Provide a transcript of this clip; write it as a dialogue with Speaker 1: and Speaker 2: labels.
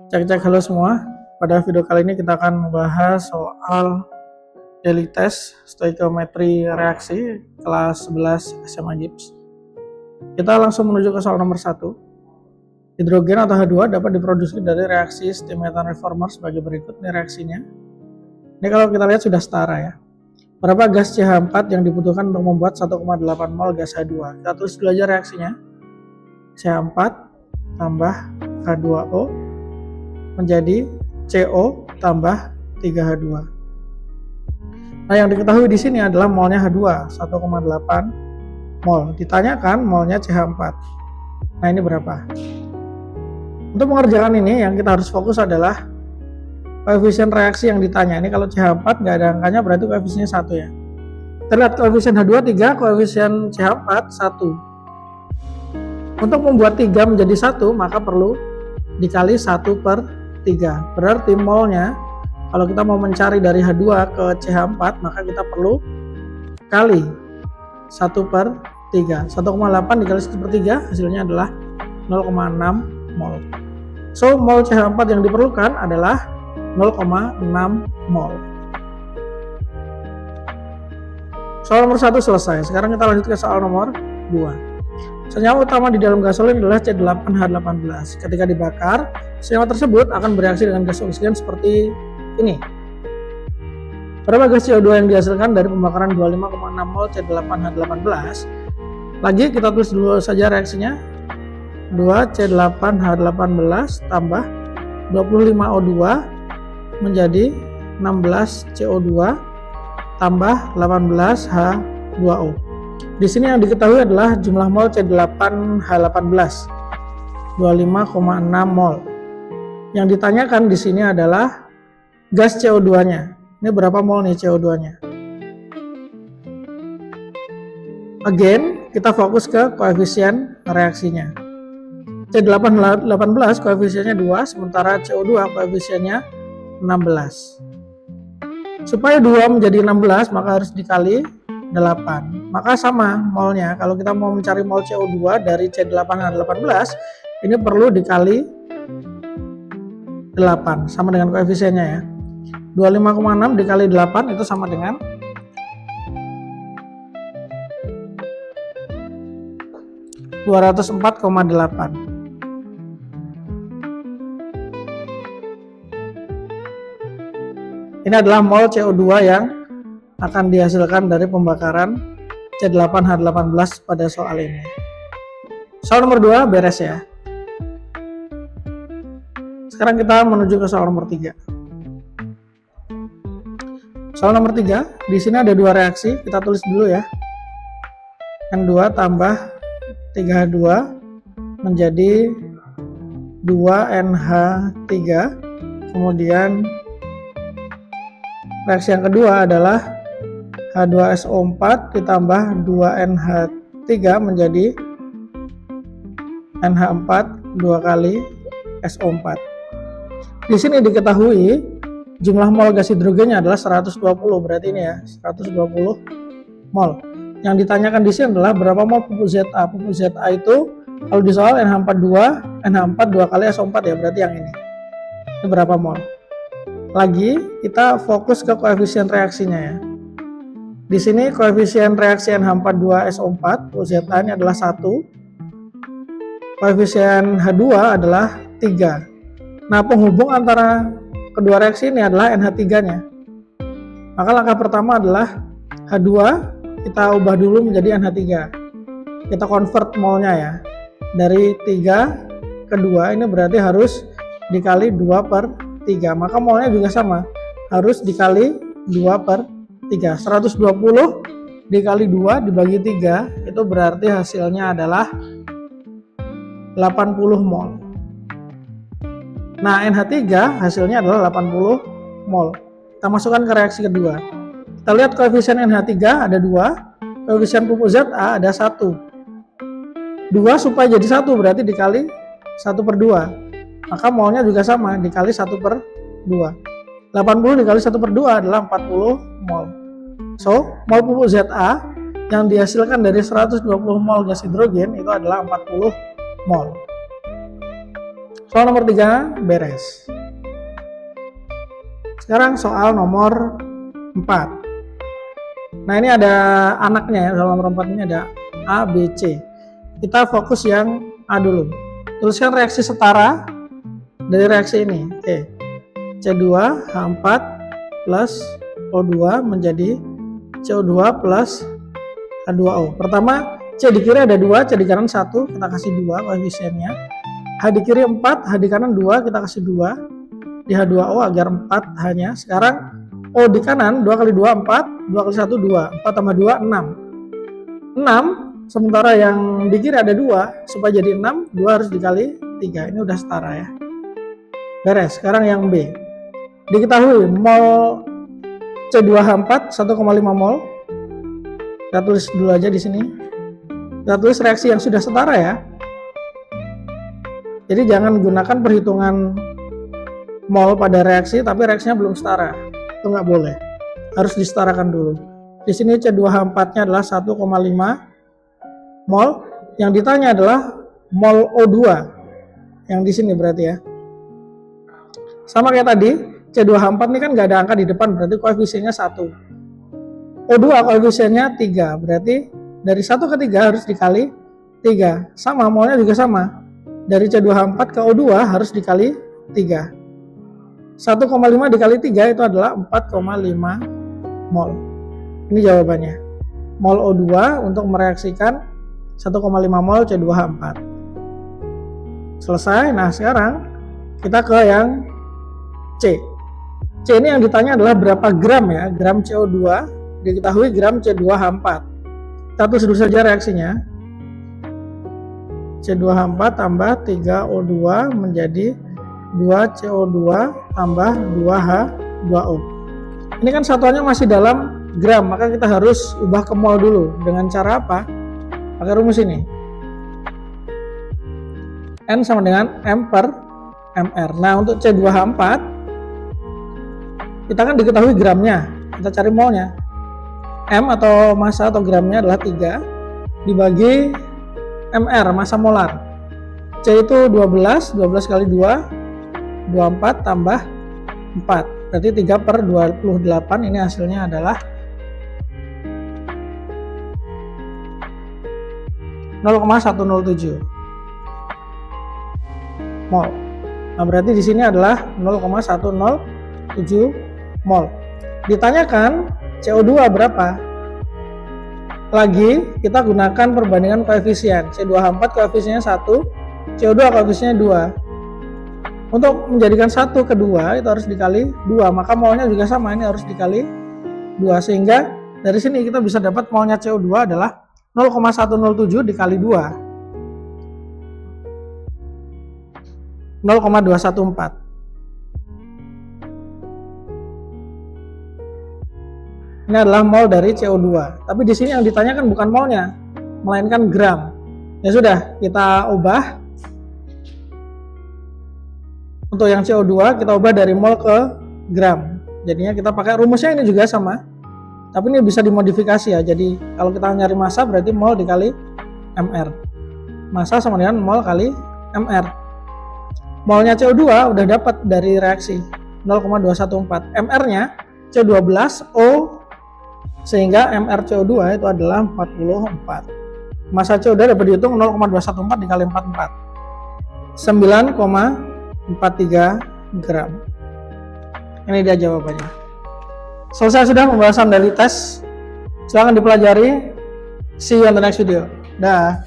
Speaker 1: Cek halo semua. Pada video kali ini kita akan membahas soal daily test stoichiometry reaksi kelas 11 SMA GIPS. Kita langsung menuju ke soal nomor 1. Hidrogen atau H2 dapat diproduksi dari reaksi steam methane reformer sebagai berikut. Ini reaksinya. Ini kalau kita lihat sudah setara ya. Berapa gas CH4 yang dibutuhkan untuk membuat 1,8 mol gas H2? Kita tulis dulu aja reaksinya. CH4 tambah H2O menjadi CO tambah 3H2. Nah, yang diketahui di sini adalah molnya H2 1,8 mol. Ditanyakan molnya CH4. Nah, ini berapa? Untuk mengerjakan ini yang kita harus fokus adalah koefisien reaksi yang ditanya. Ini kalau CH4 nggak ada angkanya berarti koefisiennya 1 ya. Kita lihat koefisien H2 3, koefisien CH4 1. Untuk membuat 3 menjadi 1 maka perlu dikali 1/3. Berarti molnya kalau kita mau mencari dari H2 ke CH4 maka kita perlu kali 1/3. 1,8 dikali 1/3 hasilnya adalah 0,6 mol. So mol CH4 yang diperlukan adalah 0,6 mol. Soal nomor 1 selesai. Sekarang kita lanjut ke soal nomor 2. Senyawa utama di dalam gasolin adalah C8H18. Ketika dibakar, senyawa tersebut akan bereaksi dengan gas oksigen seperti ini. Berapa gas CO2 yang dihasilkan dari pembakaran 25,6 mol C8H18? Lagi kita tulis dulu saja reaksinya. 2 C8H18 tambah 25O2 menjadi 16 CO2 tambah 18H2O. Di sini yang diketahui adalah jumlah mol C8H18 25,6 mol. Yang ditanyakan di sini adalah gas CO2-nya. Ini berapa mol nih CO2-nya? Again, kita fokus ke koefisien reaksinya. C8H18 koefisiennya 2, sementara CO2 koefisiennya 16. Supaya 2 menjadi 16 maka harus dikali 8. Maka sama molnya. Kalau kita mau mencari mol CO2 dari C8H18 ini perlu dikali 8 sama dengan koefisiennya ya. 25,6 dikali 8 itu sama dengan 204,8. Ini adalah mol CO2 yang akan dihasilkan dari pembakaran C8H18 pada soal ini. Soal nomor 2 beres ya. Sekarang kita menuju ke soal nomor 3. Soal nomor 3, di sini ada 2 reaksi, kita tulis dulu ya. N2 tambah 3H2 menjadi 2NH3. Kemudian reaksi yang kedua adalah H2SO4 ditambah 2NH3 menjadi NH4 2 kali SO4. Di sini diketahui jumlah mol gas hidrogennya adalah 120, berarti ini ya 120 mol. Yang ditanyakan di sini adalah berapa mol pupuk Za. Pupuk Za itu kalau di soal NH4 2 kali SO4 ya, berarti yang ini. Ini berapa mol? Lagi kita fokus ke koefisien reaksinya ya. Di sini koefisien reaksi NH42SO4 Za ini adalah 1. Koefisien H2 adalah 3. Nah, penghubung antara kedua reaksi ini adalah NH3-nya. Maka langkah pertama adalah H2 kita ubah dulu menjadi NH3. Kita convert molnya ya. Dari 3 ke 2 ini berarti harus dikali 2/3. Maka molnya juga sama. Harus dikali 2/3. 120 dikali 2 dibagi 3 itu berarti hasilnya adalah 80 mol. Nah, NH3 hasilnya adalah 80 mol. Kita masukkan ke reaksi kedua. Kita lihat koefisien NH3 ada 2, koefisien pupuk Za ada 1. 2 supaya jadi 1 berarti dikali 1/2. Maka molnya juga sama, dikali 1/2. 80 dikali 1/2 adalah 40 mol. So, mol pupuk Za yang dihasilkan dari 120 mol gas hidrogen itu adalah 40 mol. Soal nomor 3 beres. Sekarang soal nomor 4. Nah, ini ada anaknya ya, soal nomor 4 ini ada A, B, C. Kita fokus yang A dulu. Tuliskan reaksi setara dari reaksi ini. Oke. C2H4 plus O2 menjadi CO2 plus H2O. Pertama, C di kiri ada 2, C di kanan 1, kita kasih 2 koefisiennya. H di kiri 4, H di kanan 2, kita kasih 2 di H2O agar 4 hanya. Sekarang O di kanan 2 kali 2 4, 2 kali 1 2, 4 tambah 2 6. 6, sementara yang di kiri ada 2, supaya jadi 6, 2 harus dikali 3. Ini udah setara ya. Beres. Sekarang yang B. Diketahui mol C2H4 1,5 mol. Kita tulis dulu aja di sini. Kita tulis reaksi yang sudah setara ya. Jadi jangan gunakan perhitungan mol pada reaksi tapi reaksinya belum setara. Itu nggak boleh. Harus disetarakan dulu. Di sini C2H4-nya adalah 1,5 mol. Yang ditanya adalah mol O2. Yang di sini berarti ya. Sama kayak tadi, C2H4 ini kan nggak ada angka di depan, berarti koefisiennya 1. O2 koefisiennya 3, berarti dari 1 ke 3 harus dikali 3. Sama, molnya juga sama. Dari C2H4 ke O2 harus dikali 3. 1,5 dikali 3 itu adalah 4,5 mol. Ini jawabannya. Mol O2 untuk mereaksikan 1,5 mol C2H4. Selesai. Nah, sekarang kita ke yang C. C ini yang ditanya adalah berapa gram ya, gram CO2, diketahui gram C2H4. Kita tulis dulu saja reaksinya. C2H4 tambah 3O2 menjadi 2CO2 tambah 2H2O. Ini kan satuannya masih dalam gram, maka kita harus ubah ke mol dulu. Dengan cara apa? Pakai rumus ini. N sama dengan M per MR. Nah, untuk C2H4 kita kan diketahui gramnya, kita cari molnya. M atau massa atau gramnya adalah 3 dibagi MR, massa molar. C itu 12, 12 kali 2, 24 tambah 4. Berarti 3 per 28, ini hasilnya adalah 0,107 mol. Nah, berarti di sini adalah 0,107 mol. Ditanyakan CO2 berapa? Lagi kita gunakan perbandingan koefisien. C2H4 koefisiennya 1, CO2 koefisiennya 2. Untuk menjadikan 1 ke 2 itu harus dikali 2, maka molnya juga sama, ini harus dikali 2. Sehingga dari sini kita bisa dapat molnya CO2 adalah 0,107 dikali 2, 0,214. Ini adalah mol dari CO2. Tapi di sini yang ditanyakan bukan molnya, melainkan gram. Ya sudah, kita ubah. Untuk yang CO2 kita ubah dari mol ke gram. Jadinya kita pakai rumusnya ini juga sama. Tapi ini bisa dimodifikasi ya. Jadi kalau kita nyari massa berarti mol dikali MR. Massa sama dengan mol kali MR. Molnya CO2 udah dapat dari reaksi 0,214. MR-nya C12O sehingga MR CO2 itu adalah 44. Massa CO2 dapat dihitung 0,214 dikali 44. 9,43 gram. Ini dia jawabannya. Selesai sudah pembahasan dari tes. Silahkan dipelajari. See you on the next video. Dah.